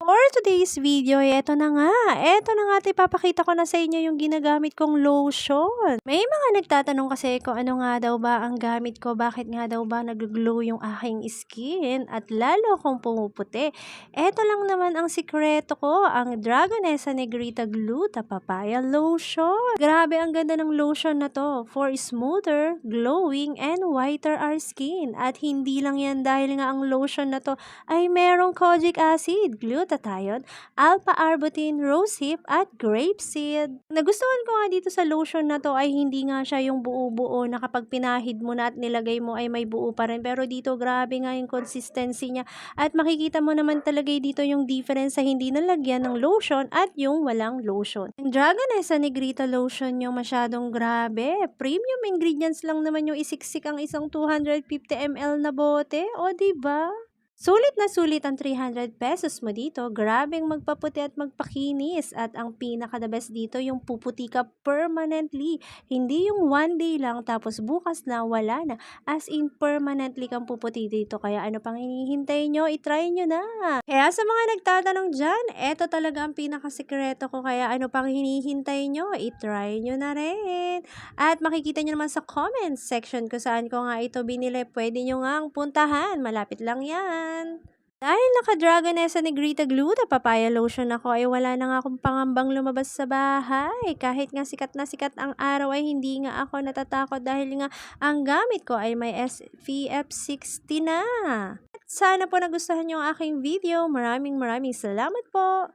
For today's video, eto na nga at ipapakita ko na sa inyo yung ginagamit kong lotion. May mga nagtatanong kasi kung ano nga daw ba ang gamit ko, bakit nga daw ba nag-glow yung aking skin at lalo akong pumuputi. Eto lang naman ang sikreto ko, ang Dragonessa Negrita Gluta Papaya Lotion. Grabe ang ganda ng lotion na to for smoother, glowing, and whiter our skin. At hindi lang yan dahil nga ang lotion na to ay merong kojic acid, glutathione, alpha-arbutin, rosehip, at grapeseed. Nagustuhan ko nga dito sa lotion na to ay hindi nga siya yung buo-buo na kapag pinahid mo na at nilagay mo ay may buo pa rin. Pero dito grabe nga yung consistency niya at makikita mo naman talaga dito yung difference sa hindi nalagyan ng lotion at yung walang lotion. Yung Dragonessa Negrita lotion yung masyadong grabe. Premium ingredients lang naman yung isiksik ang isang 250 ml na bote. O diba? Sulit na sulit ang 300 pesos mo dito. Grabeng magpaputi at magpakinis. At ang pinaka-the best dito, yung puputi ka permanently. Hindi yung one day lang tapos bukas na wala na. As in, permanently kang puputi dito. Kaya ano pang hinihintay nyo? I-try nyo na. Kaya sa mga nagtatanong dyan, eto talaga ang pinaka-sikreto ko. Kaya ano pang hinihintay nyo? I-try nyo na rin. At makikita nyo naman sa comments section kung saan ko nga ito binili. Pwede nyo nga puntahan. Malapit lang yan. Dahil naka-Dragonessa Negrita Gluta Papaya Lotion ako ay wala na nga akong pangambang lumabas sa bahay. Kahit nga sikat na sikat ang araw ay hindi nga ako natatakot dahil nga ang gamit ko ay may SPF 60 na. At sana po nagustuhan nyo ang aking video. Maraming salamat po.